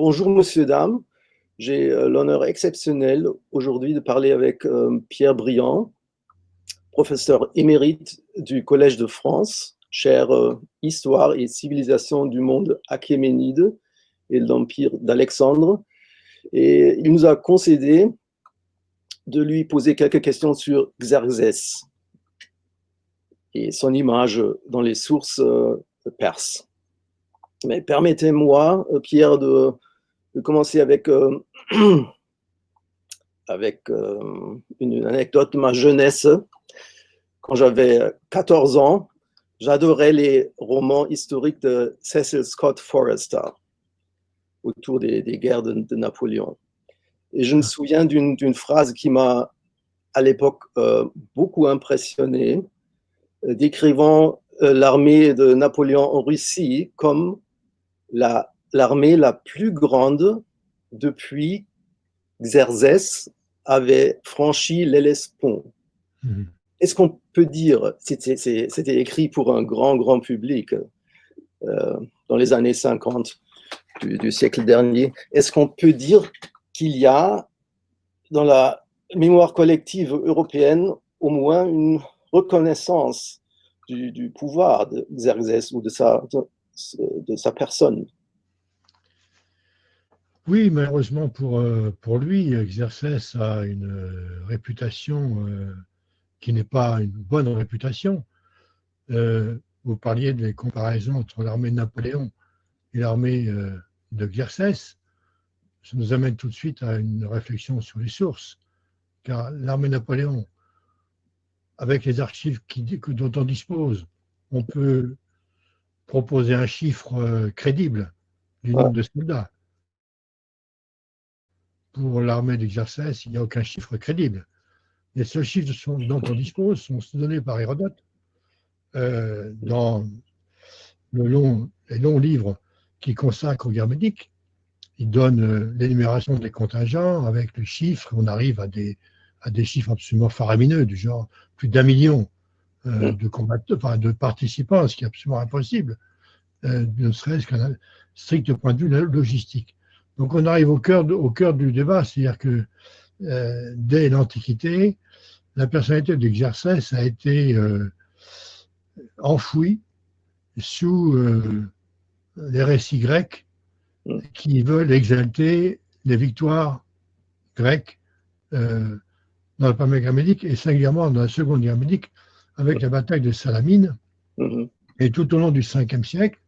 Bonjour, monsieur, dame. J'ai l'honneur exceptionnel aujourd'hui de parler avec Pierre Briand, professeur émérite du Collège de France, chaire Histoire et civilisation du monde achéménide et de l'Empire d'Alexandre. Et il nous a concédé de lui poser quelques questions sur Xerxès et son image dans les sources perses. Mais permettez-moi, Pierre, de commencer avec une anecdote de ma jeunesse. Quand j'avais 14 ans, j'adorais les romans historiques de Cecil Scott Forester autour des guerres de Napoléon. Et je me souviens d'une phrase qui m'a, à l'époque, beaucoup impressionné, décrivant l'armée de Napoléon en Russie comme l'armée la plus grande depuis Xerxès avait franchi l'Hellespont. Est-ce qu'on peut dire, c'était écrit pour un grand public dans les années 50 du siècle dernier, est-ce qu'on peut dire qu'il y a dans la mémoire collective européenne au moins une reconnaissance du pouvoir de Xerxès ou de sa personne? Oui, malheureusement pour lui, Xerxès a une réputation qui n'est pas une bonne réputation. Vous parliez des comparaisons entre l'armée de Napoléon et l'armée de Xerxès. Ça nous amène tout de suite à une réflexion sur les sources, car l'armée de Napoléon, avec les archives dont on dispose, on peut proposer un chiffre crédible du nombre de soldats. Pour l'armée d'Exercès, il n'y a aucun chiffre crédible. Les seuls chiffres dont on dispose sont donnés par Hérodote dans les longs livres qu'il consacre aux guerres médiques. Il donne l'énumération des contingents avec le chiffre, on arrive à des chiffres absolument faramineux, du genre plus d'1 million de participants, ce qui est absolument impossible, ne serait-ce qu'un strict point de vue logistique. Donc on arrive au cœur du débat, c'est-à-dire que dès l'Antiquité, la personnalité d'Exercès a été enfouie sous les récits grecs qui veulent exalter les victoires grecques dans la première guerre médique et singulièrement dans la seconde guerre médique avec la bataille de Salamine. Et tout au long du 5e siècle,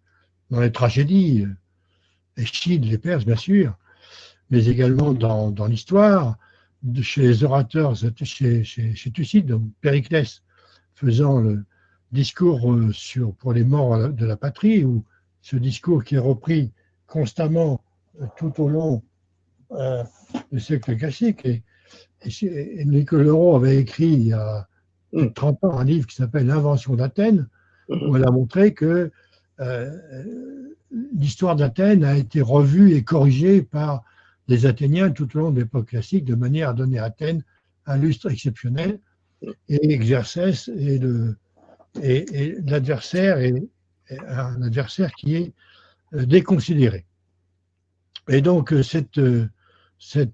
dans les tragédies, Échille, les Perses, bien sûr, mais également dans l'histoire, chez les orateurs, chez Thucydide, Périclès, faisant le discours pour les morts de la patrie, ou ce discours qui est repris constamment tout au long du siècle classique. Et Nicolas Leroux avait écrit il y a plus de 30 ans un livre qui s'appelle L'invention d'Athènes, où elle a montré que l'histoire d'Athènes a été revue et corrigée par les Athéniens tout au long de l'époque classique, de manière à donner à Athènes un lustre exceptionnel. Et Xerxès est l'adversaire, un adversaire qui est déconsidéré. Et donc cette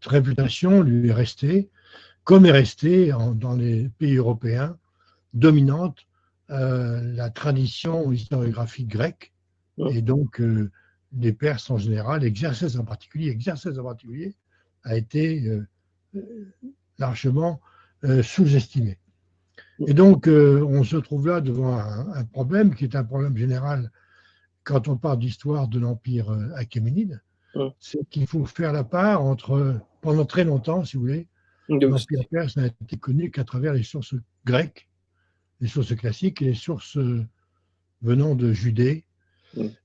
réputation lui est restée, comme est restée dans les pays européens, dominante la tradition historiographique grecque, et donc les Perses en général, Xerxès en particulier, a été largement sous-estimé. Et donc on se trouve là devant un problème qui est un problème général quand on parle d'histoire de l'Empire achéménide, c'est qu'il faut faire la part entre, pendant très longtemps, si vous voulez, l'Empire perse n'a été connu qu'à travers les sources grecques, les sources classiques et les sources venant de Judée.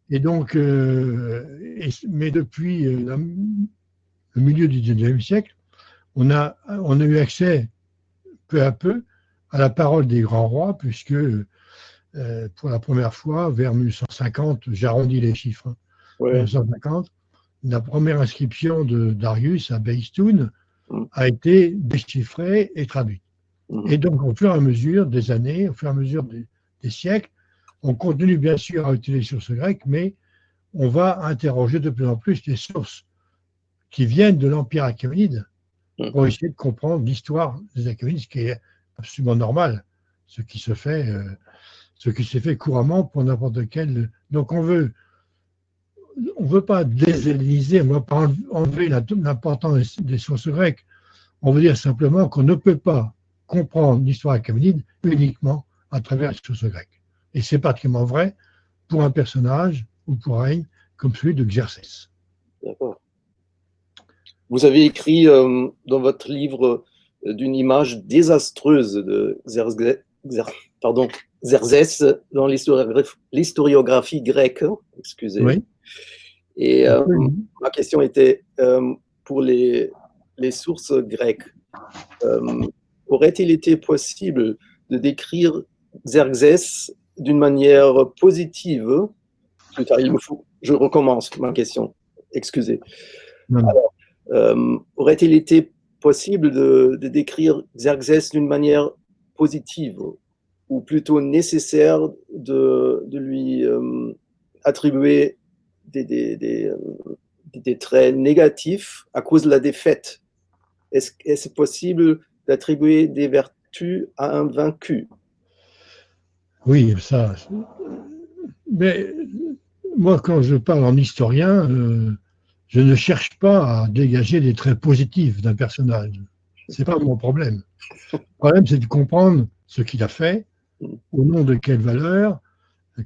Et donc, mais depuis le milieu du XIXe siècle, on a eu accès peu à peu à la parole des grands rois, puisque pour la première fois, vers 1850, j'arrondis les chiffres, 1950, la première inscription de Darius à Behistun a été déchiffrée et traduite. Et donc, au fur et à mesure des années, au fur et à mesure des siècles, on continue bien sûr à utiliser les sources grecques, mais on va interroger de plus en plus les sources qui viennent de l'Empire achéménide pour essayer de comprendre l'histoire des Achéménides, ce qui est absolument normal, ce qui se fait couramment pour n'importe quel. Donc on veut pas déshelléniser, on ne veut pas enlever l'importance des sources grecques. On veut dire simplement qu'on ne peut pas comprendre l'histoire achéménide uniquement à travers les sources grecques. Et c'est particulièrement vrai pour un personnage ou pour un règne comme celui de Xerxès. D'accord. Vous avez écrit dans votre livre d'une image désastreuse de Xerxès dans l'historiographie grecque. Excusez. Oui. Et ma question était pour les sources grecques. Aurait-il été possible de décrire Xerxès d'une manière positive? Je recommence ma question. Excusez. Alors, aurait-il été possible de décrire Xerxès d'une manière positive ou plutôt nécessaire de lui attribuer des traits négatifs à cause de la défaite? Est-ce possible d'attribuer des vertus à un vaincu? Oui, ça. Mais moi, quand je parle en historien, je ne cherche pas à dégager des traits positifs d'un personnage. Ce n'est pas mon problème. Le problème, c'est de comprendre ce qu'il a fait, au nom de quelles valeurs,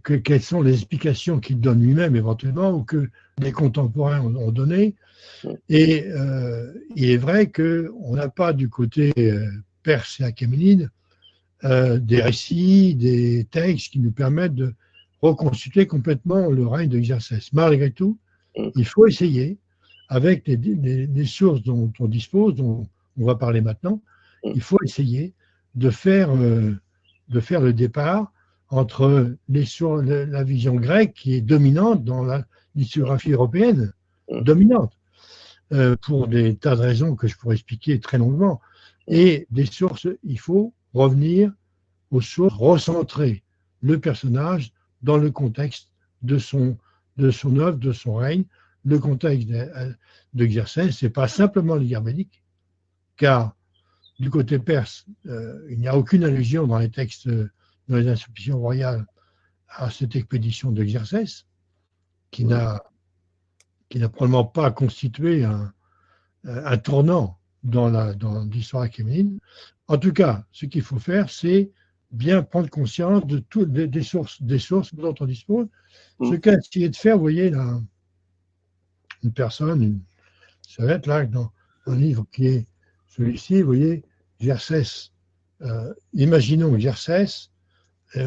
quelles sont les explications qu'il donne lui-même éventuellement ou que les contemporains ont donné. Et il est vrai qu'on n'a pas du côté perse et achéménide des récits, des textes qui nous permettent de reconstituer complètement le règne de Xerxès. Malgré tout, il faut essayer, avec les sources dont on dispose, dont on va parler maintenant, il faut essayer de faire le départ entre la vision grecque qui est dominante dans l'historiographie européenne, dominante, pour des tas de raisons que je pourrais expliquer très longuement, et des sources, il faut revenir aux sources, recentrer le personnage dans le contexte de son œuvre, de son règne. Le contexte de Xerxès, ce n'est pas simplement les guerres médiques, car du côté perse, il n'y a aucune allusion dans les textes, dans les inscriptions royales, à cette expédition de Xerxès, qui n'a probablement pas constitué un tournant dans l'histoire achéménide. En tout cas, ce qu'il faut faire, c'est bien prendre conscience de des sources dont on dispose. Ce qu'a essayé de faire, vous voyez, là, une personne, ça va être là, dans un livre qui est celui-ci, vous voyez, Xerxès, imaginons Xerxès,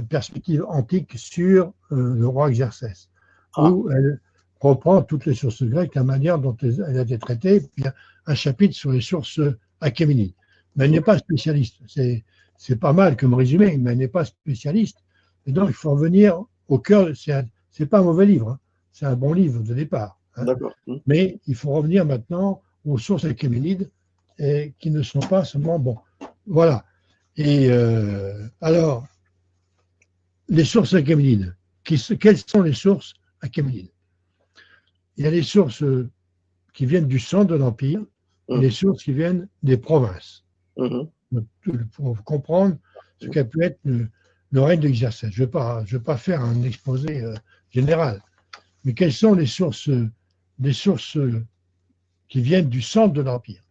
perspective antique sur le roi Xerxès, où elle reprend toutes les sources grecques, la manière dont elle a été traitée, puis un chapitre sur les sources achéménides. Mais elle n'est pas spécialiste. C'est pas mal comme résumé, mais elle n'est pas spécialiste. Et donc, il faut revenir au cœur. C'est pas un mauvais livre, hein. C'est un bon livre de départ. Hein. Mais il faut revenir maintenant aux sources achéménides qui ne sont pas seulement bons. Voilà. Et alors, les sources achéménides. Quelles sont les sources achéménides? Il y a les sources qui viennent du centre de l'Empire et les sources qui viennent des provinces. Pour comprendre ce qu'a pu être le règne de Xerxès. Je ne vais pas faire un exposé général. Mais quelles sont les sources qui viennent du centre de l'Empire?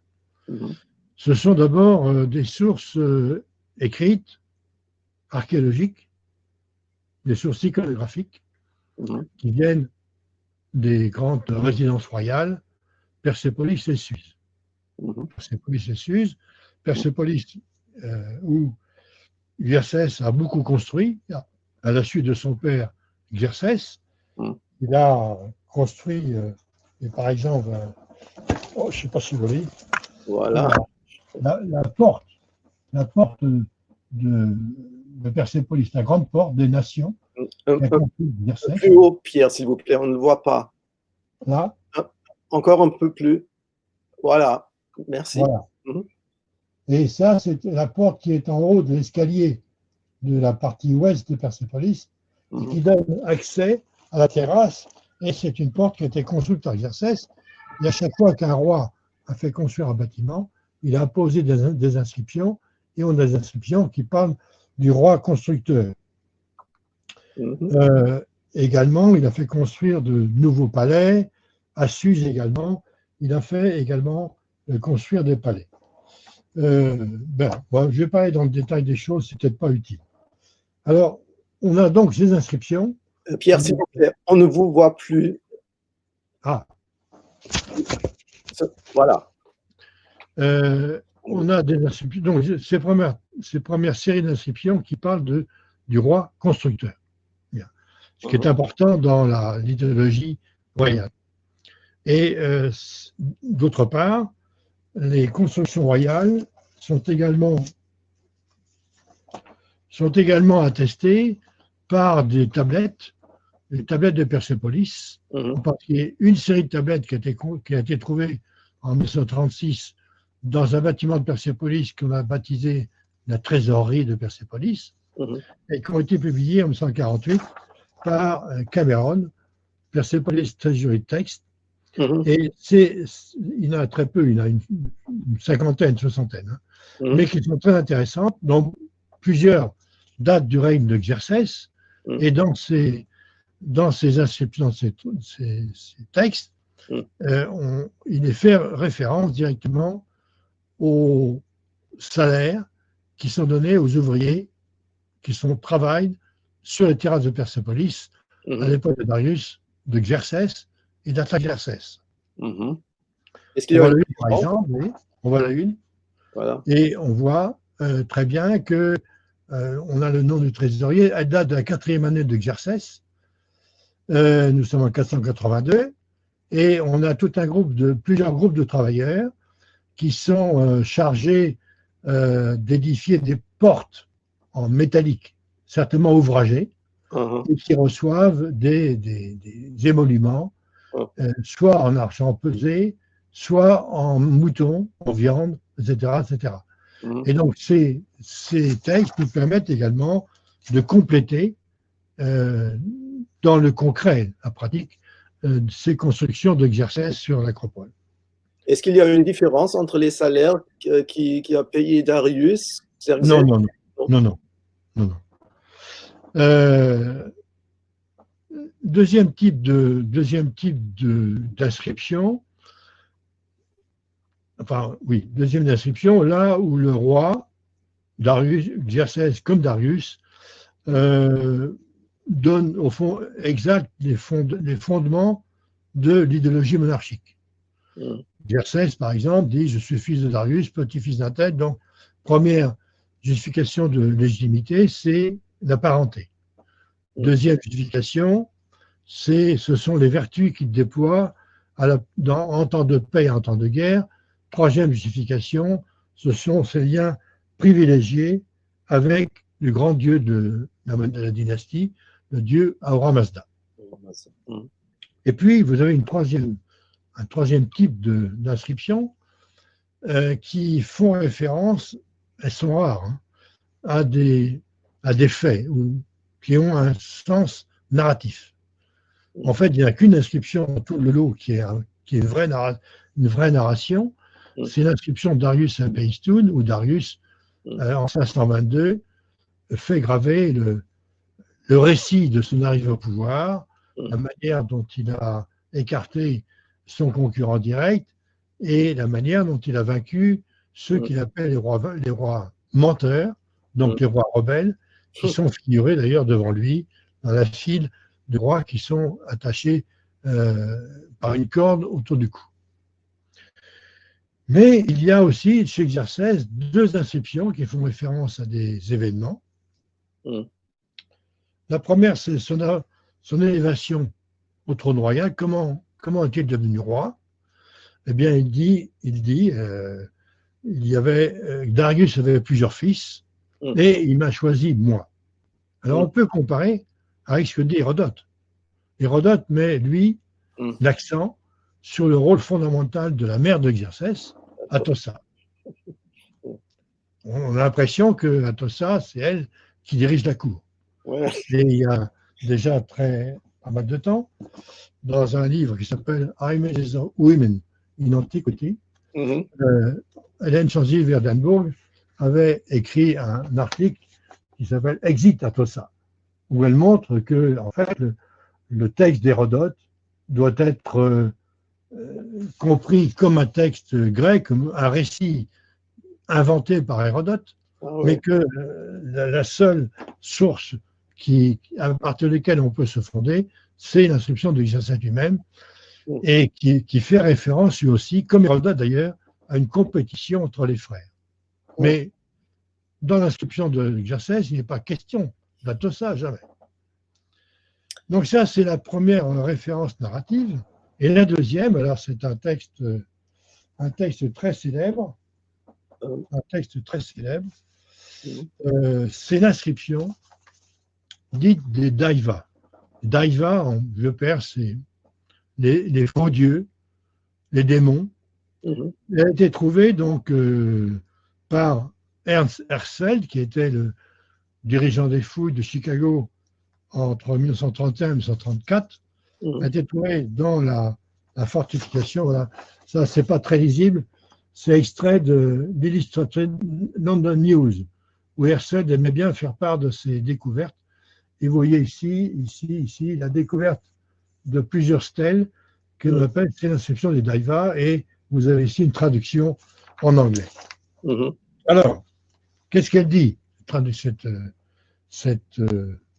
Ce sont d'abord des sources écrites, archéologiques, des sources iconographiques, qui viennent des grandes résidences royales, Persépolis et Suse. Persépolis et Suse, Persépolis où Xerxès a beaucoup construit, à la suite de son père Xerxès. Il a construit, par exemple, je ne sais pas si vous voyez, voilà. la porte de Persépolis, la grande porte des nations. Un peu plus haut, Pierre, s'il vous plaît, on ne le voit pas. Là. Encore un peu plus. Voilà, merci. Voilà. Et ça, c'est la porte qui est en haut de l'escalier de la partie ouest de Persépolis, qui donne accès à la terrasse. Et c'est une porte qui a été construite par Xerxès. Et à chaque fois qu'un roi a fait construire un bâtiment, il a imposé des inscriptions, et on a des inscriptions qui parlent du roi constructeur. Également, il a fait construire de nouveaux palais. À Suse également, il a fait également construire des palais. Bon, je vais pas aller dans le détail des choses, c'est peut-être pas utile. Alors, on a donc ces inscriptions. Pierre, s'il vous plaît, on ne vous voit plus. Ah. Voilà. On a des inscriptions, donc ces premières séries d'inscriptions qui parlent du roi constructeur. Bien. Ce qui est important dans la liturgie royale. Et d'autre part, les constructions royales sont également attestées par des tablettes, les tablettes de Persépolis, en particulier une série de tablettes qui a été trouvée en 1936 dans un bâtiment de Persépolis qu'on a baptisé la trésorerie de Persépolis, et qui ont été publiées en 1948 par Cameron, Persepolis Treasury Text. Et il y en a très peu, il y en a une cinquantaine, soixantaine, mais qui sont très intéressantes, dont plusieurs datent du règne de Xerxès, et dans ces inscriptions, ces textes, il est fait référence directement aux salaires qui sont donnés aux ouvriers qui travaillent sur les terrasses de Persépolis à l'époque de Darius, de Xerxès et d'Artaxerxès. Est-ce qu'il y a une par exemple, on voit la une, voilà. Et on voit très bien que on a le nom du trésorier, elle date de la 4e année de Xerxès. Nous sommes en 482, et on a plusieurs groupes de travailleurs qui sont chargés d'édifier des portes en métallique, certainement ouvragées, et qui reçoivent des émoluments, soit en argent pesé, soit en mouton, en viande, etc. etc. Et donc, ces textes nous permettent également de compléter dans le concret, la pratique, ces constructions d'Exercès sur l'acropole. Est-ce qu'il y a une différence entre les salaires qui a payé Darius? Non. Deuxième type d'inscription, deuxième d'inscription, là où le roi, Darius, Xerxès comme Darius, donne au fond exact les fondements de l'idéologie monarchique. Xerxès, par exemple, dit « Je suis fils de Darius, petit-fils d'un tel », donc première justification de légitimité, c'est la parenté. Deuxième justification, ce sont les vertus qu'il déploie en temps de paix et en temps de guerre. Troisième justification, ce sont ces liens privilégiés avec le grand dieu de la dynastie, le dieu Ahura Mazda. Et puis, vous avez un troisième type d'inscription qui font référence, elles sont rares, à des faits qui ont un sens narratif. En fait, il n'y a qu'une inscription dans tout le lot qui est une vraie narration. C'est l'inscription de Darius à Behistun, où Darius, en 522, fait graver le récit de son arrivée au pouvoir, la manière dont il a écarté son concurrent direct et la manière dont il a vaincu ceux qu'il appelle les rois menteurs, donc les rois rebelles, qui sont figurés d'ailleurs devant lui dans la file de rois qui sont attachés par une corde autour du cou. Mais il y a aussi chez Xerxès deux inscriptions qui font référence à des événements. La première, c'est son élévation au trône royal. Comment est-il devenu roi? Eh bien, il dit Darius avait plusieurs fils et il m'a choisi moi. Alors, on peut comparer avec ce que dit Hérodote. Hérodote met, lui, l'accent sur le rôle fondamental de la mère de Xerxès, Atossa. On a l'impression que Atossa, c'est elle qui dirige la cour. Et il y a déjà très pas mal de temps, dans un livre qui s'appelle Images of Women in Antiquity. Mhm. Hélène Chansey-Verdenbourg avait écrit un article qui s'appelle Exit Atossa, où elle montre que, en fait, le texte d'Hérodote doit être compris comme un texte grec, comme un récit inventé par Hérodote, Ah mais ouais. que la seule source à partir de laquelle on peut se fonder, c'est l'inscription de Xerxès lui-même, Mm. et qui fait référence lui aussi, comme Hérodote d'ailleurs, à une compétition entre les frères. Mais dans l'inscription de Xerxès, il n'est pas question d'Atossa, jamais. Donc ça, c'est la première référence narrative. Et la deuxième, alors c'est un texte très célèbre, c'est l'inscription dite des Daivas. Daiva, en vieux perse, c'est les faux dieux, les démons. Mhm. Elle a été trouvée donc par Ernst Herzfeld, qui était le dirigeant des fouilles de Chicago entre 1931 et 1934. Elle a Mhm. été trouvée dans la fortification. Voilà. Ça, c'est pas très lisible. C'est extrait de l'Illustrated London News, où Herzfeld aimait bien faire part de ses découvertes. Et vous voyez ici, la découverte de plusieurs stèles que l'on appelle c'est l'inscription des Daivas, et vous avez ici une traduction en anglais. Mhm. Alors, qu'est-ce qu'elle dit, cette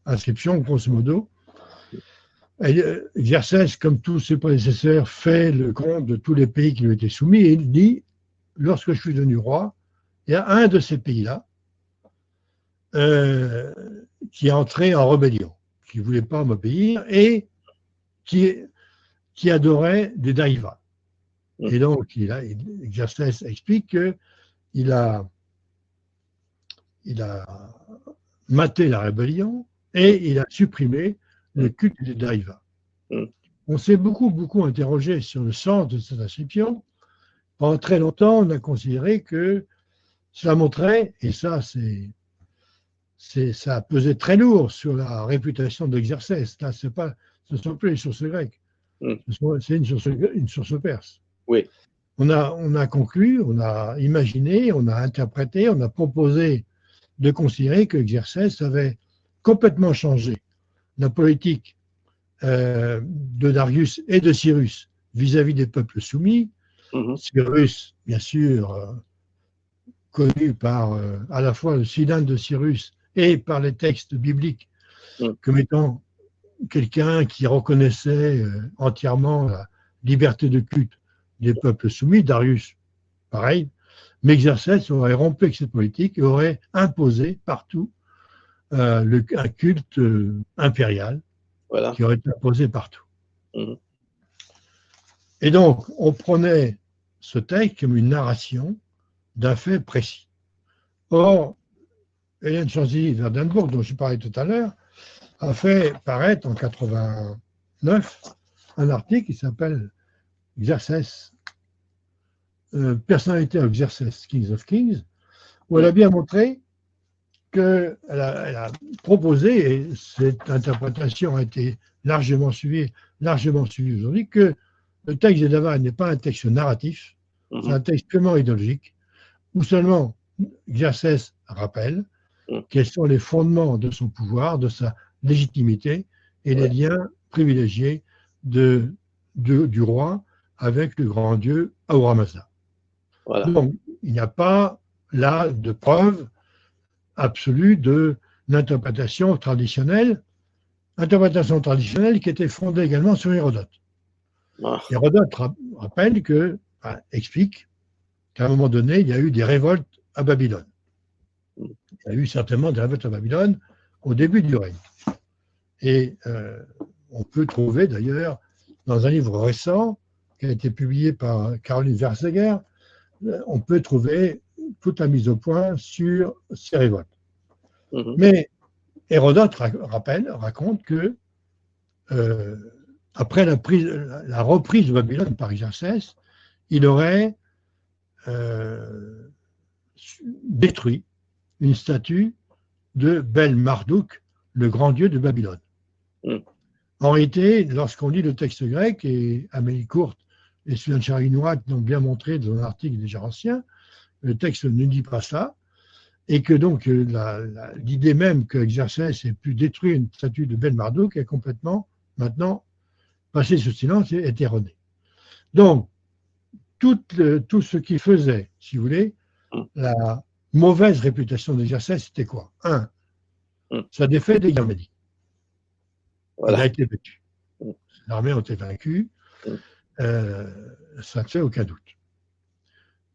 inscription, grosso modo? Xerxès, comme tous ses prédécesseurs, fait le compte de tous les pays qui lui étaient soumis, et il dit, lorsque je suis devenu roi, il y a un de ces pays-là qui est entré en rébellion, qui ne voulait pas m'obéir, et qui adorait des daivas. Et donc, Xerxès explique qu'il a maté la rébellion et il a supprimé le culte des daivas. On s'est beaucoup interrogé sur le sens de cette inscription. Pendant très longtemps, on a considéré que cela montrait, et ça, ça a pesé très lourd sur la réputation d'Exercès. Là, ce ne sont plus les sources grecques, c'est une source perse. Oui. On a conclu, on a imaginé, on a interprété, on a proposé de considérer que Xerxès avait complètement changé la politique de Darius et de Cyrus vis-à-vis des peuples soumis. Cyrus, bien sûr, connu par à la fois le Cylindre de Cyrus et par les textes bibliques comme étant quelqu'un qui reconnaissait entièrement la liberté de culte des peuples soumis. Darius, pareil. Mais Xerxès aurait rompu avec cette politique et aurait imposé partout un culte impérial qui aurait été imposé partout. Et donc, on prenait ce texte comme une narration d'un fait précis. Or, Hélène Chansey-Verdenbourg, dont je parlais tout à l'heure, a fait paraître en 89 un article qui s'appelle Xerxès, Personality of Xerxès, Kings of Kings, où elle a bien montré qu'elle a proposé, et cette interprétation a été largement suivie aujourd'hui, que le texte des Daivas n'est pas un texte narratif, c'est un texte purement idéologique, où seulement Xerxès rappelle quels sont les fondements de son pouvoir, de sa légitimité et les liens privilégiés du roi avec le grand dieu Ahura Mazda. Donc, il n'y a pas là de preuve absolue de l'interprétation traditionnelle qui était fondée également sur Hérodote. Hérodote rappelle explique qu'à un moment donné, il y a eu des révoltes à Babylone. Il y a eu certainement des révoltes à Babylone au début du règne. Et on peut trouver d'ailleurs, dans un livre récent, qui a été publié par Caroline Verseguer, on peut trouver toute la mise au point sur ces révoltes. Mais Hérodote raconte que après la reprise de Babylone par Xerxès, il aurait détruit une statue de Bel-Marduk, le grand dieu de Babylone. En réalité, lorsqu'on lit le texte grec, et Amélie Courte et Suzanne Charinois l'ont bien montré dans un article déjà ancien, le texte ne dit pas ça, et que donc l'idée même que Xerxès ait pu détruire une statue de Ben-Marduk est complètement, maintenant, passée sous silence et est erronée. Donc, tout ce qui faisait, si vous voulez, la mauvaise réputation d'Exercès, c'était quoi? Un, sa défaite des guerres médiques. Voilà. Il a été battu. Les armées ont été vaincues. Ça ne fait aucun doute.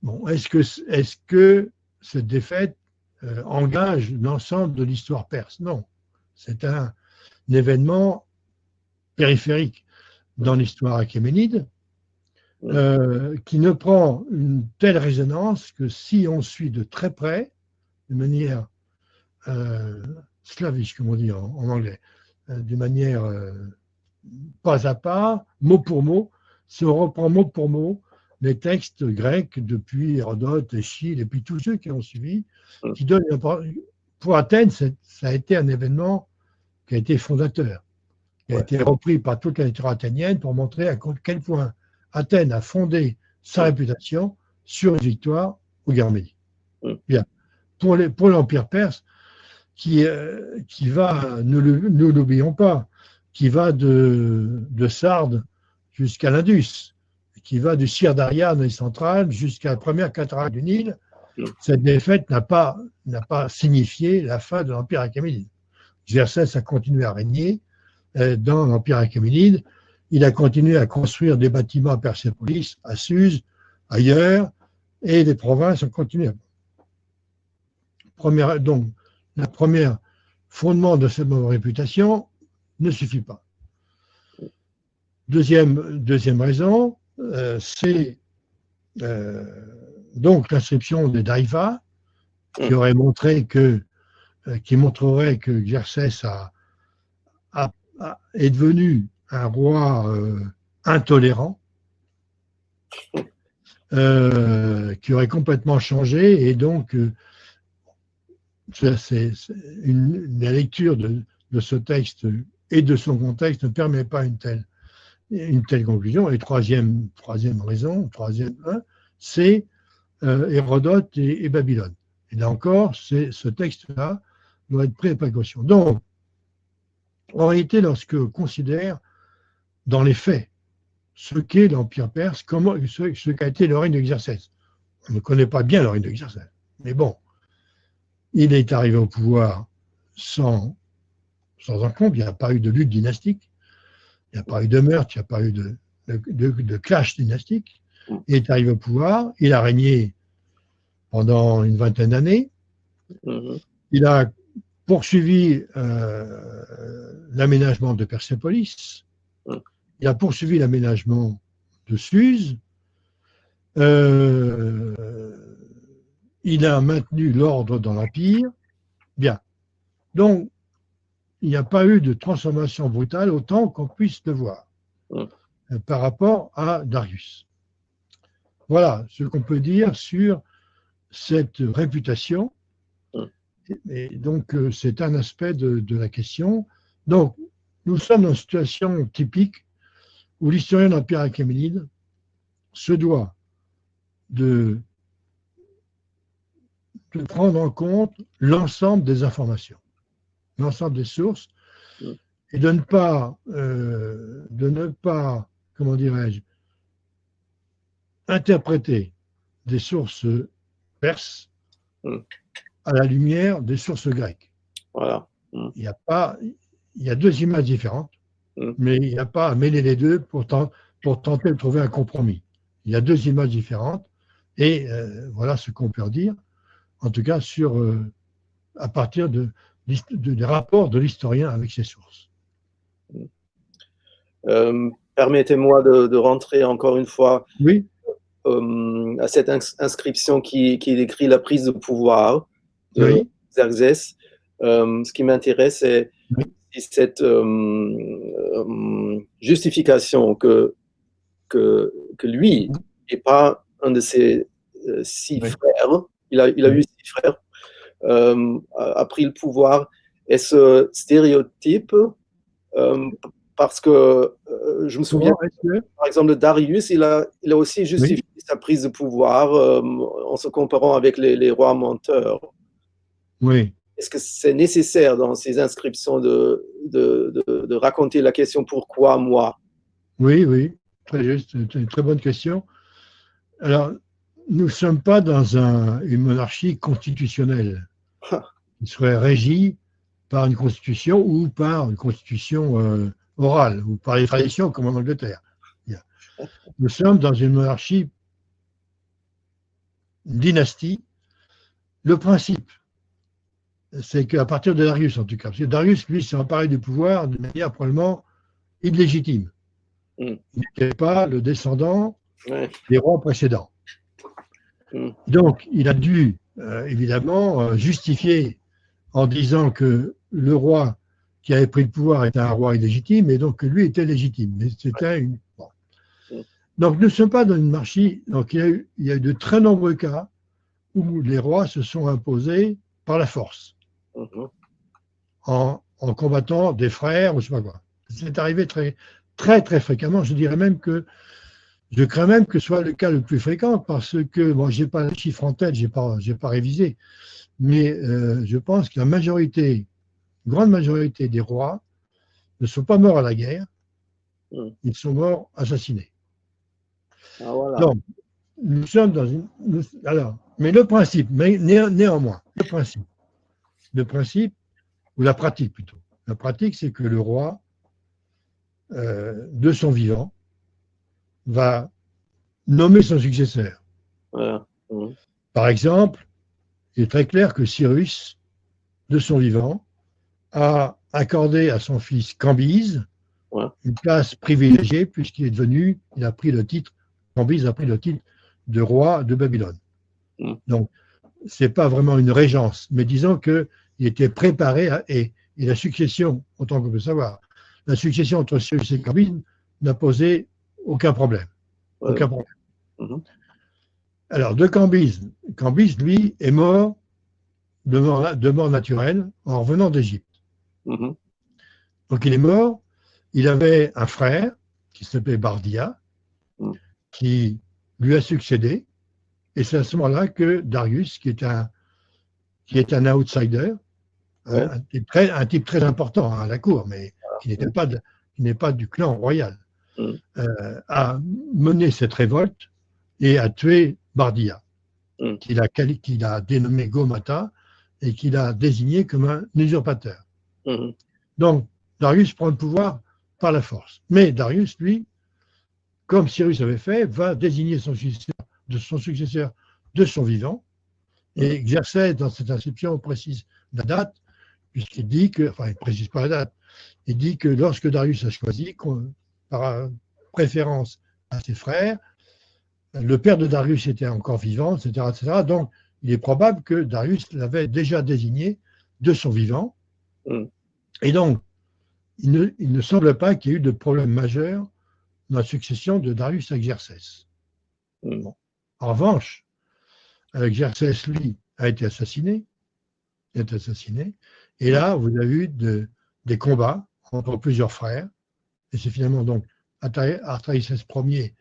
Bon, est-ce que cette défaite engage l'ensemble de l'histoire perse? Non. C'est un événement périphérique dans l'histoire achéménide qui ne prend une telle résonance que si on suit de très près, de manière slavique, comme on dit en anglais, de manière pas à pas, mot pour mot, si on reprend mot pour mot les textes grecs depuis Hérodote, Échille et puis tous ceux qui ont suivi, qui donnent pour Athènes, ça a été un événement qui a été fondateur, qui a été repris par toute la littérature athénienne pour montrer à quel point Athènes a fondé sa réputation sur une victoire aux guerres médiques. Bien. Pour l'Empire perse, qui va, nous l'oublions pas, qui va de Sardes jusqu'à l'Indus, qui va du Sire d'Ariane et centrale jusqu'à la première cataracte du Nil, cette défaite n'a pas signifié la fin de l'Empire achéménide. Xerxès a continué à régner dans l'Empire achéménide. Il a continué à construire des bâtiments à Persépolis, à Suse, ailleurs, et les provinces ont continué. Donc, la première fondement de cette mauvaise réputation ne suffit pas. Deuxième raison, c'est donc l'inscription des Daïva, qui montrerait que Xerxès est devenu un roi intolérant, qui aurait complètement changé, et donc la lecture de ce texte et de son contexte ne permet pas une telle conclusion. Et troisième raison, c'est Hérodote et Babylone. Et là encore, ce texte-là doit être pris à précaution. Donc, en réalité, lorsque on considère dans les faits ce qu'est l'Empire perse, ce qu'a été le règne de Xerxès, on ne connaît pas bien le règne de Xerxès, mais bon, il est arrivé au pouvoir sans encombre, il n'y a pas eu de lutte dynastique, il n'y a pas eu de meurtre, il n'y a pas eu de clash dynastique. Il est arrivé au pouvoir, il a régné pendant une vingtaine d'années, il a poursuivi l'aménagement de Persépolis, il a poursuivi l'aménagement de Suse, il a maintenu l'ordre dans l'Empire. Bien. Donc, il n'y a pas eu de transformation brutale autant qu'on puisse le voir par rapport à Darius. Voilà ce qu'on peut dire sur cette réputation. Et donc, c'est un aspect de la question. Donc, nous sommes dans une situation typique où l'historien de l'Empire achéménide se doit de prendre en compte l'ensemble des informations, l'ensemble des sources, et de ne pas, comment dirais-je, interpréter des sources perses à la lumière des sources grecques. Voilà. Il y a deux images différentes, mais il n'y a pas à mêler les deux pour tenter de trouver un compromis. Il y a deux images différentes, et voilà ce qu'on peut en dire, en tout cas à partir des rapports de l'historien avec ses sources. Permettez-moi de rentrer encore une fois Oui. À cette inscription qui décrit la prise de pouvoir de Xerxès. Ce qui m'intéresse, c'est cette justification que lui n'est pas un de ses 6 frères, il a eu 6 frères, a pris le pouvoir. Et ce stéréotype parce que je me souviens, Comment est-ce que... par exemple, Darius, il a aussi justifié sa prise de pouvoir en se comparant avec les rois menteurs. Oui, Est-ce que c'est nécessaire dans ces inscriptions de raconter la question pourquoi moi? oui, oui, très juste, c'est une très bonne question. Alors, nous ne sommes pas dans une monarchie constitutionnelle qui serait régie par une constitution ou par une constitution orale ou par les traditions comme en Angleterre. Nous sommes dans une monarchie, une dynastie. Le principe, c'est qu'à partir de Darius en tout cas, parce que Darius, lui, s'est emparé du pouvoir de manière probablement illégitime. Mm. Il n'était pas le descendant Ouais. des rois précédents. Mm. Donc, il a dû, évidemment, justifier en disant que le roi qui avait pris le pouvoir était un roi illégitime et donc que lui était légitime. Mais c'était une... Bon. Donc, nous ne sommes pas dans une monarchie. Donc, il y a eu de très nombreux cas où les rois se sont imposés par la force, en combattant des frères ou je ne sais pas quoi. C'est arrivé très, très, très fréquemment. Je crains même que ce soit le cas le plus fréquent parce que, bon, je n'ai pas les chiffres en tête, je n'ai pas révisé, mais je pense que grande majorité des rois ne sont pas morts à la guerre, ils sont morts assassinés. Ah, voilà. Donc, nous sommes dans une... Alors, mais le principe, néanmoins, le principe, ou la pratique plutôt, la pratique, c'est que le roi, de son vivant, va nommer son successeur. Voilà. Par exemple, il est très clair que Cyrus, de son vivant, a accordé à son fils Cambyse une place privilégiée puisqu'il a pris le titre, Cambyse a pris le titre de roi de Babylone. Donc, ce n'est pas vraiment une régence, mais disons qu'il était préparé et la succession, autant qu'on peut savoir, la succession entre Cyrus et Cambyse n'a posé aucun problème. Aucun problème. Alors, de Cambyse, lui, est mort de mort naturelle en revenant d'Égypte. Donc, il est mort. Il avait un frère qui s'appelait Bardia, qui lui a succédé. Et c'est à ce moment-là que Darius, qui est un outsider, un type très important à la cour, mais qui n'est pas du clan royal, a mené cette révolte et a tué Bardia, qu'il a dénommé Gomata et qu'il a désigné comme un usurpateur. Donc, Darius prend le pouvoir par la force. Mais Darius, lui, comme Cyrus avait fait, va désigner son successeur de son vivant, et Xerxès, dans cette inscription, précise la date, puisqu'il dit que, enfin, il ne précise pas la date, il dit que lorsque Darius a choisi, par préférence à ses frères, le père de Darius était encore vivant, etc., etc. Donc, il est probable que Darius l'avait déjà désigné de son vivant. Et donc, il ne semble pas qu'il y ait eu de problème majeur dans la succession de Darius à Xerxès. Bon. En revanche, Xerxès, lui, a été assassiné. Et là, vous avez eu des combats entre plusieurs frères. Et c'est finalement donc Artaïsès Ier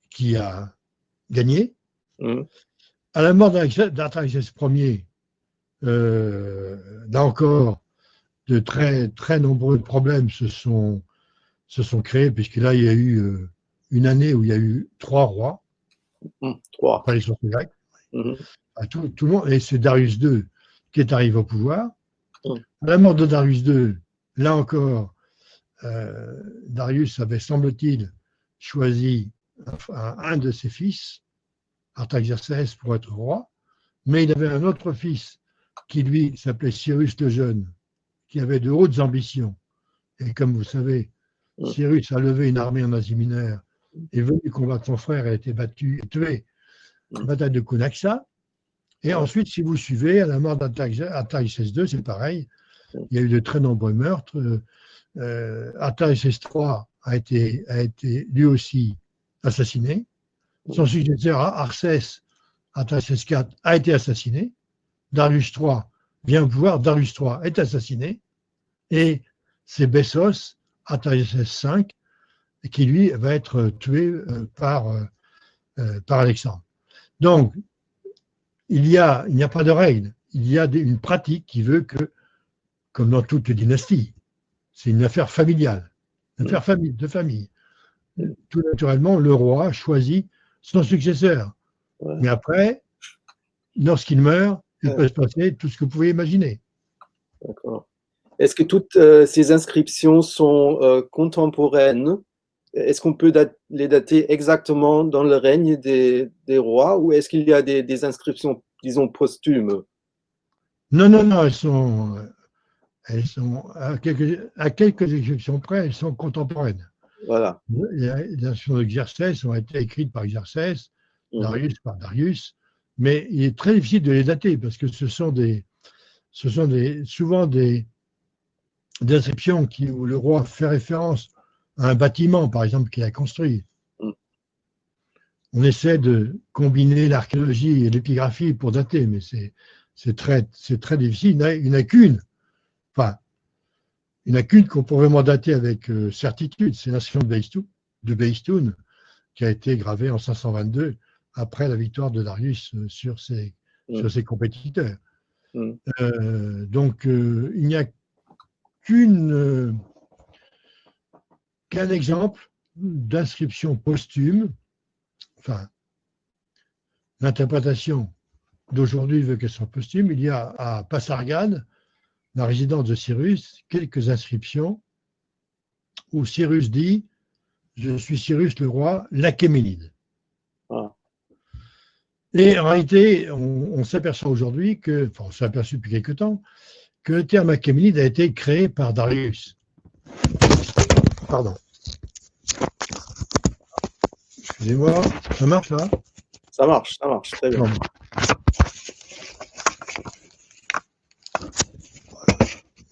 qui a gagné. À la mort d'Artaïsès Ier, là encore, de très, très nombreux problèmes se sont créés, puisque là, il y a eu une année où il y a eu 3 rois. 3. Après les sources grecques. Tout le monde, et c'est Darius II qui est arrivé au pouvoir. À la mort de Darius II, là encore, Darius avait, semble-t-il, choisi un de ses fils, Artaxerxès, pour être roi, mais il avait un autre fils qui, lui, s'appelait Cyrus le Jeune, qui avait de hautes ambitions. Et comme vous savez, Cyrus a levé une armée en Asie mineure, est venu combattre son frère, a été battu et tué à la bataille de Cunaxa. Et ensuite, si vous suivez, à la mort d'Artaxerxès II, c'est pareil. Il y a eu de très nombreux meurtres. Artaxerxès III a été lui aussi assassiné. Son successeur, Arcès, Artaxerxès IV, a été assassiné. Darius III vient au pouvoir, Darius III est assassiné. Et c'est Bessos, Artaxerxès V, et qui lui va être tué par Alexandre. Donc, il n'y a pas de règle, il y a une pratique qui veut que, comme dans toute dynastie, c'est une affaire familiale, une affaire de famille. Tout naturellement, le roi choisit son successeur. Ouais. Mais après, lorsqu'il meurt, il peut se passer tout ce que vous pouvez imaginer. D'accord. Est-ce que toutes ces inscriptions sont contemporaines? Est-ce qu'on peut les dater exactement dans le règne des rois ou est-ce qu'il y a des inscriptions, disons, posthumes? Non, elles sont à quelques exceptions près, elles sont contemporaines. Voilà. Les inscriptions d'Exercès ont été écrites par Exercès, Darius par Darius, mais il est très difficile de les dater parce que ce sont souvent des inscriptions où le roi fait référence à un bâtiment, par exemple, qu'il a construit. On essaie de combiner l'archéologie et l'épigraphie pour dater, mais c'est très difficile. Il n'y en a qu'une. Enfin, il n'y en a qu'une qu'on peut vraiment dater avec certitude. C'est l'inscription de Behistun, qui a été gravée en 522 après la victoire de Darius sur ses compétiteurs. Donc, il n'y a qu'un exemple d'inscription posthume. Enfin, l'interprétation d'aujourd'hui veut qu'elle soit posthume. Il y a à Pasargade, la résidence de Cyrus, quelques inscriptions où Cyrus dit « Je suis Cyrus le roi, l'Achéménide ». Et en réalité, on s'aperçoit aujourd'hui on s'est aperçu depuis quelque temps, que le terme Achéménide a été créé par Darius. Pardon. Excusez-moi, ça marche là? Ça marche, très bien.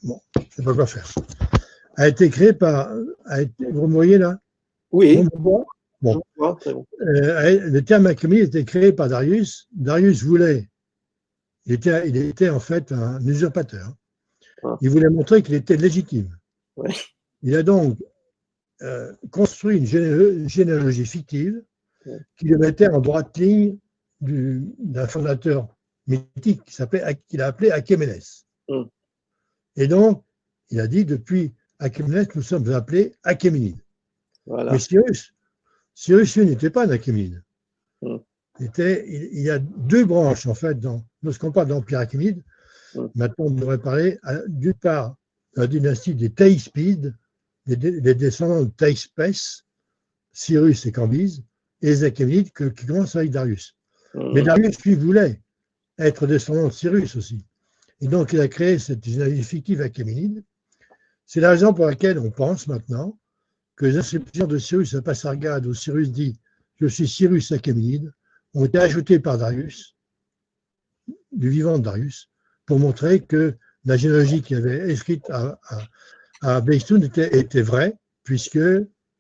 Bon, je ne sais pas quoi faire. A été créé par. Vous me voyez là? Oui. Bon. Très bon. Le terme Achéménide a été créé par Darius. Darius voulait. Il était en fait un usurpateur. Il voulait montrer qu'il était légitime. Ouais. Il a donc construit une généalogie fictive qui le mettait en droite ligne d'un fondateur mythique qu'il a appelé Achéménès. Et donc, il a dit, depuis Achéménès, nous sommes appelés Achéménides. Voilà. Mais Cyrus n'était pas un Achéménide. Il y a deux branches, en fait, lorsqu'on parle d'Empire Achéménide. Maintenant, on devrait parler, d'une part, de la dynastie des Thaïspides, les descendants de Thaïspès, Cyrus et Cambyse, et les Achéménides qui commencent avec Darius. Mais Darius, lui, voulait être descendant de Cyrus aussi. Et donc, il a créé cette dynastie fictive achéménide. C'est la raison pour laquelle on pense maintenant que les inscriptions de Cyrus à Pasargade, où Cyrus dit « Je suis Cyrus Achéménide », ont été ajoutées par Darius, du vivant de Darius, pour montrer que la généalogie qu'il avait écrite à Behistun était vraie, puisque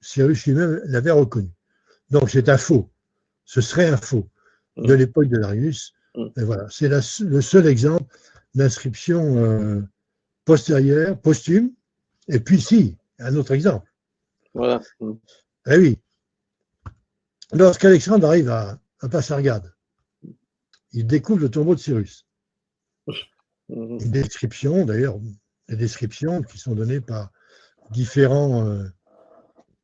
Cyrus lui-même l'avait reconnu. Donc c'est un faux. Ce serait un faux de l'époque de Darius. Et voilà, c'est le seul exemple d'inscription postérieure, posthume. Et puis si, un autre exemple. Voilà. Eh oui. Lorsqu'Alexandre arrive à Pasargade, il découvre le tombeau de Cyrus. Une description, d'ailleurs, des descriptions qui sont données par différents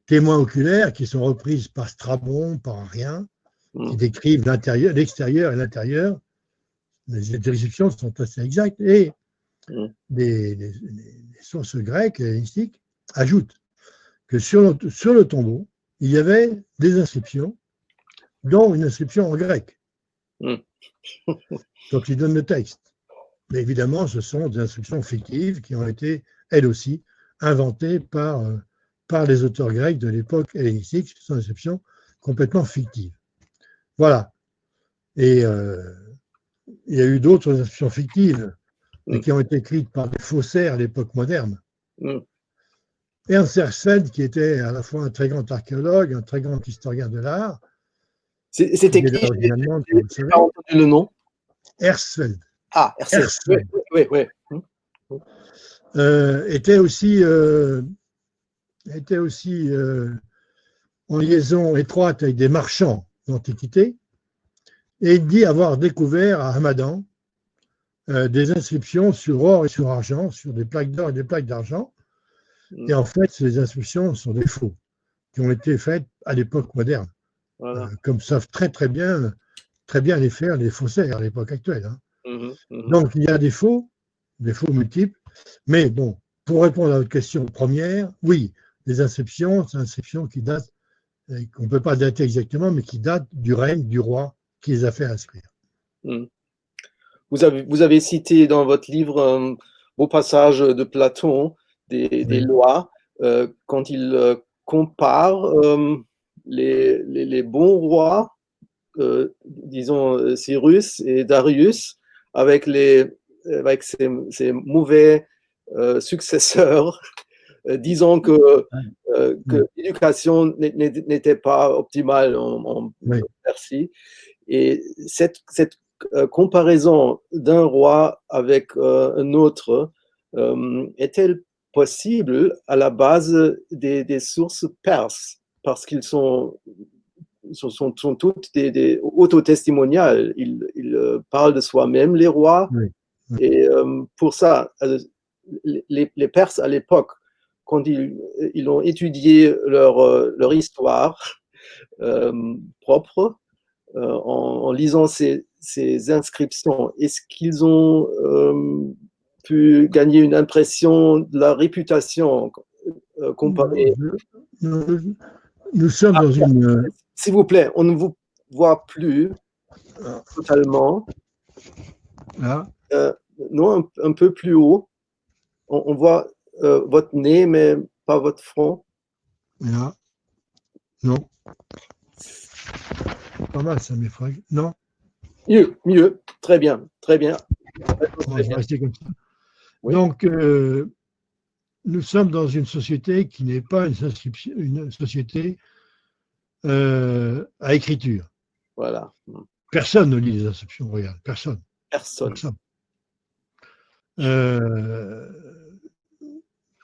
témoins oculaires qui sont reprises par Strabon, par Arrien, qui décrivent l'extérieur et l'intérieur. Les descriptions sont assez exactes et les sources grecques et hellénistiques ajoutent que sur le tombeau, il y avait des inscriptions, dont une inscription en grec. Donc, ils donnent le texte. Mais évidemment, ce sont des inscriptions fictives qui ont été, elles aussi, inventées par les auteurs grecs de l'époque hellénistique. Ce sont des inscriptions complètement fictives. Voilà. Et il y a eu d'autres inscriptions fictives, mais qui ont été écrites par des faussaires à l'époque moderne. Ernst Herzfeld, qui était à la fois un très grand archéologue, un très grand historien de l'art. C'était qui? J'ai pas entendu le nom. Herzfeld. Ah, Herzfeld. Oui. Était aussi était aussi en liaison étroite avec des marchands d'antiquités, et il dit avoir découvert à Hamadan des inscriptions sur or et sur argent, sur des plaques d'or et des plaques d'argent. Et en fait, ces inscriptions sont des faux, qui ont été faites à l'époque moderne, Voilà. comme savent très bien les faire les faussaires à l'époque actuelle. Hein. Mhm. Donc, il y a des faux multiples, mais bon, pour répondre à votre question première, oui, les inscriptions, c'est des inscriptions qui datent, qu'on ne peut pas dater exactement, mais qui datent du règne du roi qui les a fait inscrire. Mhm. Vous avez cité dans votre livre un beau passage de Platon, des lois, quand il compare les bons rois, disons Cyrus et Darius, avec ces mauvais successeurs, disant que l'éducation n'était pas optimale en Persie. Et cette comparaison d'un roi avec un autre est-elle possible à la base des sources perses? Parce qu'ils sont toutes des autotestimoniales. Ils parlent de soi-même, les rois. Et pour ça, les Perses à l'époque, quand ils ont étudié leur histoire propre, en lisant ces inscriptions, est-ce qu'ils ont pu gagner une impression de la réputation comparée? Nous sommes dans une... S'il vous plaît, on ne vous voit plus totalement. Non, un peu plus haut. On voit votre nez, mais pas votre front. Là. Non. Pas mal, ça m'effraie. Non. Mieux. Très bien. On va rester comme ça. Oui. Donc, nous sommes dans une société qui n'est pas une société à écriture. Voilà. Personne ne lit les inscriptions royales. Personne.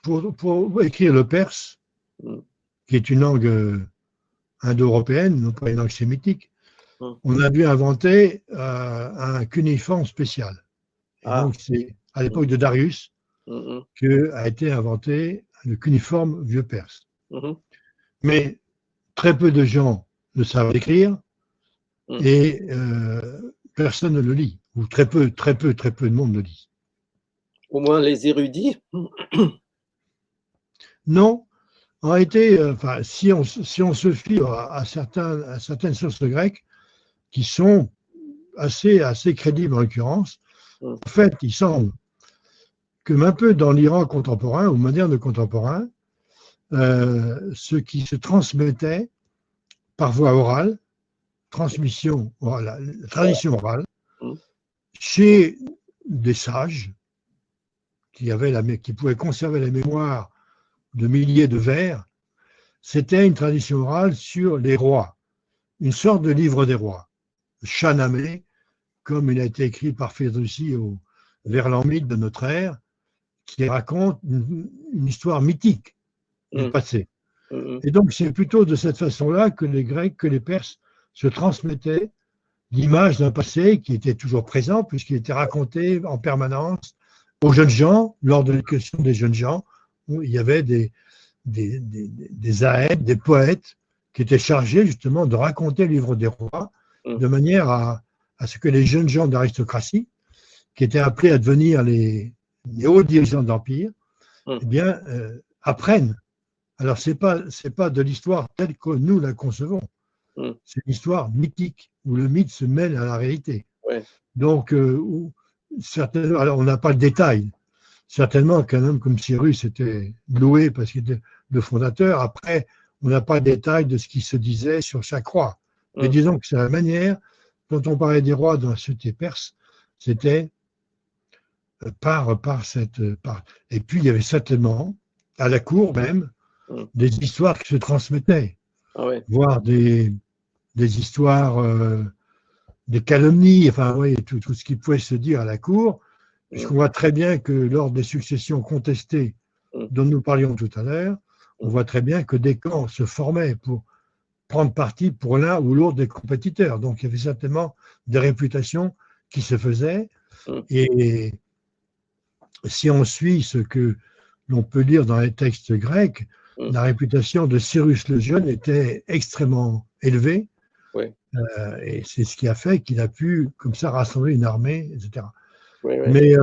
Pour écrire le perse, qui est une langue indo-européenne, non pas une langue sémitique, on a dû inventer un cuneiforme spécial. Et donc, c'est à l'époque de Darius qu'a été inventé le cuneiforme vieux perse. Mais très peu de gens ne savent écrire et personne ne le lit, ou très peu de monde le lit. Au moins les érudits? Non. En réalité, si on se fie à certaines sources grecques qui sont assez crédibles en l'occurrence, en fait, il semble que un peu dans l'Iran contemporain ou moderne contemporain, ce qui se transmettait par voie orale, tradition orale, chez des sages qui pouvaient conserver la mémoire de milliers de vers, c'était une tradition orale sur les rois, une sorte de livre des rois, Shahnameh, comme il a été écrit par Firdusi vers l'an 1000 de notre ère, qui raconte une histoire mythique du passé. Et donc, c'est plutôt de cette façon-là que les Grecs, que les Perses se transmettaient l'image d'un passé qui était toujours présent, puisqu'il était raconté en permanence aux jeunes gens, lors de l'éducation des jeunes gens, où il y avait des aèdes, des poètes qui étaient chargés justement de raconter le livre des rois, de manière à ce que les jeunes gens d'aristocratie, qui étaient appelés à devenir les hauts dirigeants d'empire, eh bien, apprennent. Alors, c'est pas de l'histoire telle que nous la concevons. C'est l'histoire mythique, où le mythe se mêle à la réalité. Ouais. Donc, alors on n'a pas le détail. Certainement qu'un homme comme Cyrus était loué parce qu'il était le fondateur. Après, on n'a pas le détail de ce qui se disait sur chaque roi. Mais disons que c'est la manière dont on parlait des rois dans la société perse, c'était par cette... Et puis, il y avait certainement, à la cour même, des histoires qui se transmettaient, voire des histoires, des calomnies, enfin, oui, tout ce qui pouvait se dire à la cour, puisqu'on voit très bien que lors des successions contestées dont nous parlions tout à l'heure, on voit très bien que des camps se formaient pour prendre parti pour l'un ou l'autre des compétiteurs. Donc, il y avait certainement des réputations qui se faisaient. Et si on suit ce que l'on peut lire dans les textes grecs, la réputation de Cyrus le Jeune était extrêmement élevée. Oui. Et c'est ce qui a fait qu'il a pu, comme ça, rassembler une armée, etc. Oui, oui. Mais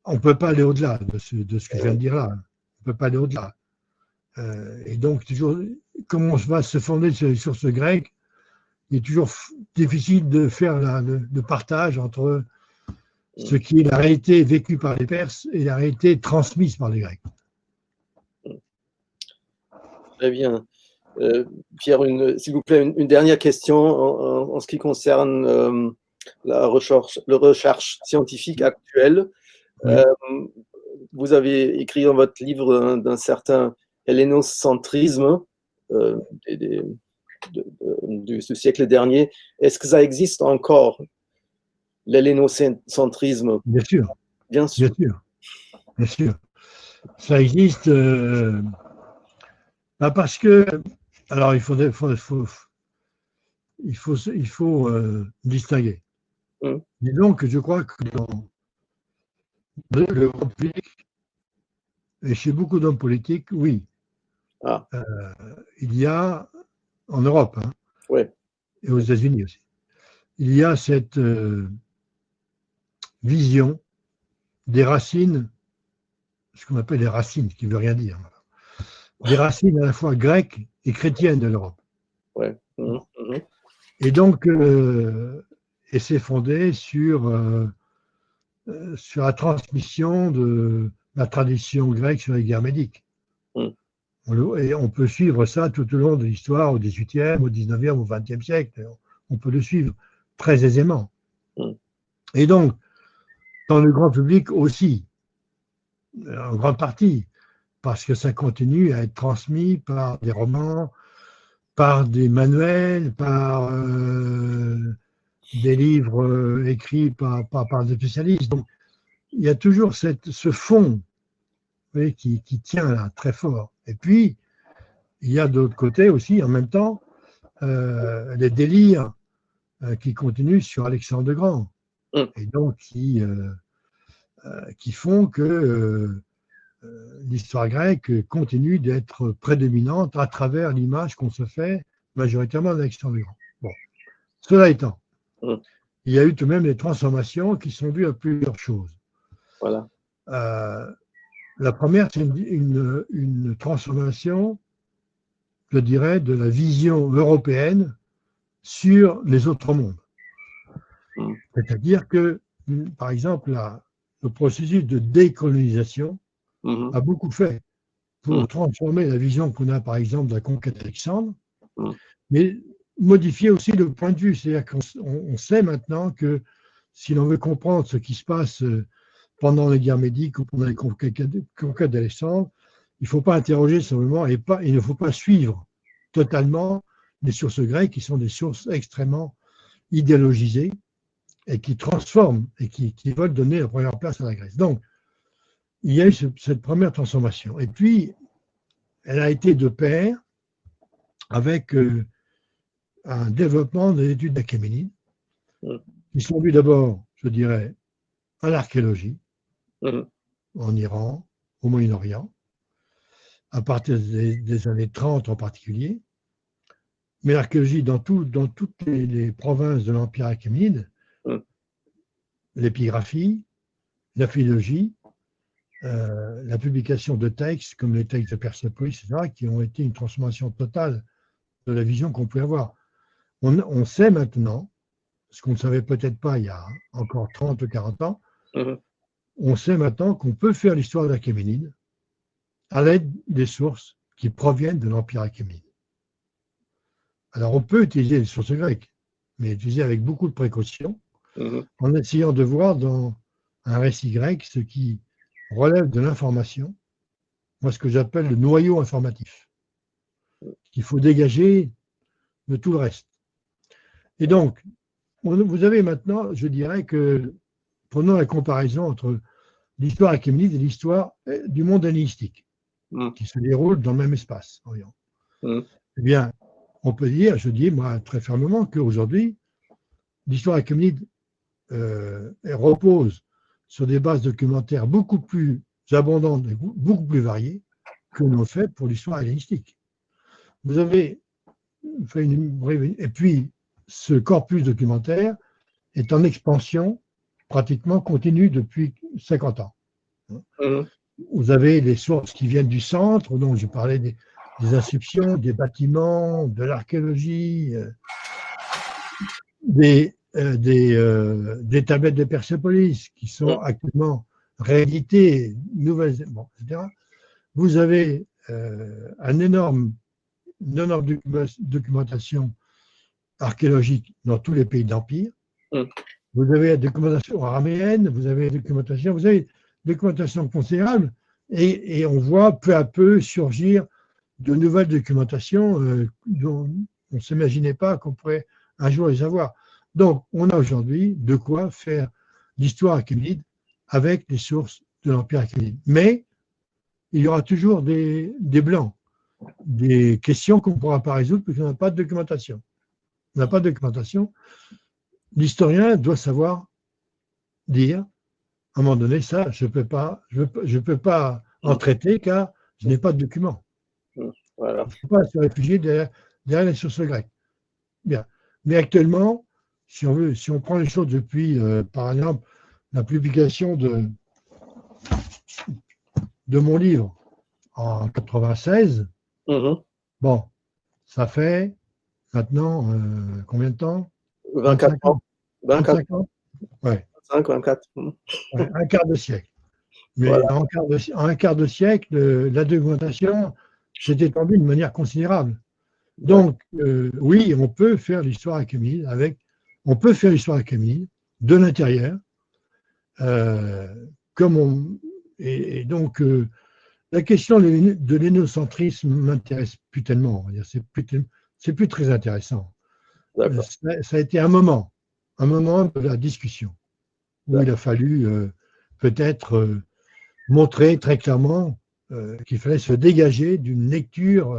on ne peut pas aller au-delà de ce que je viens de dire là. On ne peut pas aller au-delà. Et donc, toujours, comme on va se fonder sur les sources grecques, il est toujours difficile de faire le partage entre ce qui est la réalité vécue par les Perses et la réalité transmise par les Grecs. Très bien. Pierre, s'il vous plaît, une dernière question en ce qui concerne la recherche scientifique actuelle. Vous avez écrit dans votre livre d'un certain hellénocentrisme du siècle dernier. Est-ce que ça existe encore, l'hellénocentrisme? Bien sûr. Bien sûr. Bien sûr. Bien sûr. Ça existe parce que, alors il faut distinguer. Disons que je crois que dans le grand public, et chez beaucoup d'hommes politiques, oui, il y a, en Europe, et aux États-Unis aussi, il y a cette vision des racines, ce qu'on appelle les racines, qui ne veut rien dire, des racines à la fois grecques et chrétiennes de l'Europe. Et donc, et c'est fondé sur la transmission de la tradition grecque sur les guerres médiques. Et on peut suivre ça tout au long de l'histoire, au XVIIIe, au XIXe, au XXe siècle. On peut le suivre très aisément. Et donc, dans le grand public aussi, en grande partie, parce que ça continue à être transmis par des romans, par des manuels, par des livres écrits par des spécialistes. Donc, il y a toujours ce fond, vous voyez, qui tient là très fort. Et puis, il y a d'autre côté aussi, en même temps, les délires qui continuent sur Alexandre le Grand. Et donc, qui font que l'histoire grecque continue d'être prédominante à travers l'image qu'on se fait majoritairement d'Alexandre le Grand. Bon. Cela étant, il y a eu tout de même des transformations qui sont dues à plusieurs choses. Voilà. La première, c'est une transformation, je dirais, de la vision européenne sur les autres mondes. C'est-à-dire que, par exemple, le processus de décolonisation a beaucoup fait pour transformer la vision qu'on a, par exemple, de la conquête d'Alexandre, mais modifier aussi le point de vue. C'est-à-dire qu'on sait maintenant que si l'on veut comprendre ce qui se passe pendant les guerres médiques ou pendant les conquêtes d'Alexandre, il ne faut pas interroger simplement et il ne faut pas suivre totalement les sources grecques qui sont des sources extrêmement idéologisées et qui transforment et qui veulent donner la première place à la Grèce. Donc, il y a eu cette première transformation. Et puis, elle a été de pair avec un développement des études d'achéménides, qui sont dues d'abord, je dirais, à l'archéologie, en Iran, au Moyen-Orient, à partir des années 30 en particulier, mais l'archéologie dans toutes les provinces de l'Empire achéménide, l'épigraphie, la philologie, la publication de textes comme les textes de Persépolis, etc., qui ont été une transformation totale de la vision qu'on pouvait avoir. On sait maintenant, ce qu'on ne savait peut-être pas il y a encore 30 ou 40 ans, on sait maintenant qu'on peut faire l'histoire de l'Achéménide à l'aide des sources qui proviennent de l'Empire achéménide. Alors on peut utiliser les sources grecques, mais utiliser avec beaucoup de précaution, en essayant de voir dans un récit grec ce qui relève de l'information, moi ce que j'appelle le noyau informatif, qu'il faut dégager de tout le reste. Et donc, vous avez maintenant, je dirais que, prenons la comparaison entre l'histoire achéménide et l'histoire du monde hellénistique. qui se déroulent dans le même espace. Voyons. Eh bien, on peut dire, je dis moi très fermement, qu'aujourd'hui, l'histoire achéménide repose sur des bases documentaires beaucoup plus abondantes et beaucoup plus variées que l'on fait pour l'histoire hellénistique. Vous avez fait et puis ce corpus documentaire est en expansion pratiquement continue depuis 50 ans. Vous avez les sources qui viennent du centre, dont je parlais des inscriptions, des bâtiments, de l'archéologie, des tablettes de Persépolis qui sont actuellement rééditées, nouvelles, bon, etc. Vous avez une énorme documentation archéologique dans tous les pays d'Empire. Vous avez la documentation araméenne, vous avez la documentation considérable, et on voit peu à peu surgir de nouvelles documentations dont on ne s'imaginait pas qu'on pourrait un jour les avoir. Donc, on a aujourd'hui de quoi faire l'histoire achéménide avec les sources de l'Empire achéménide. Mais il y aura toujours des blancs, des questions qu'on ne pourra pas résoudre parce qu'on n'a pas de documentation. On n'a pas de documentation. L'historien doit savoir dire, à un moment donné, ça, je ne peux pas en traiter car je n'ai pas de document. Voilà. Il ne faut pas se réfugier derrière les sources grecques. Bien. Mais actuellement, si on prend les choses depuis, par exemple, la publication de mon livre en 1996, bon, ça fait maintenant combien de temps? 24 ans. 25 ans. Ouais. 24. Ouais, un quart de siècle. Mais voilà. En un quart de siècle, la documentation s'est étendue de manière considérable. Donc, oui, on peut faire l'histoire achéménide de l'intérieur, et donc la question de l'hénocentrisme m'intéresse plus tellement. C'est plus très intéressant. Ça a été un moment de la discussion où il a fallu peut-être montrer très clairement qu'il fallait se dégager d'une lecture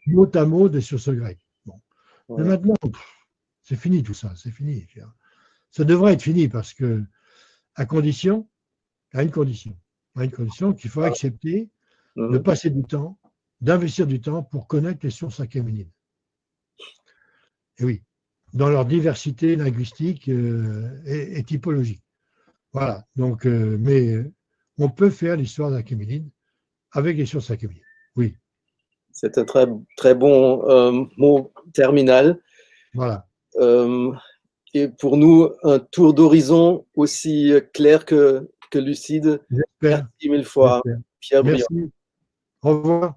mot à mot des sources grecques. Bon. Mais maintenant, c'est fini tout ça, c'est fini. Ça devrait être fini parce que, à une condition qu'il faut accepter de passer du temps, d'investir du temps pour connaître les sources achéménides. Et oui, dans leur diversité linguistique et typologique. Voilà, donc, mais on peut faire l'histoire d'Achéménide avec les sources achéménides, oui. C'est un très, très bon mot terminal. Voilà. Et pour nous, un tour d'horizon aussi clair que lucide. J'espère. Merci mille fois, Pierre Briand. Merci. Au revoir.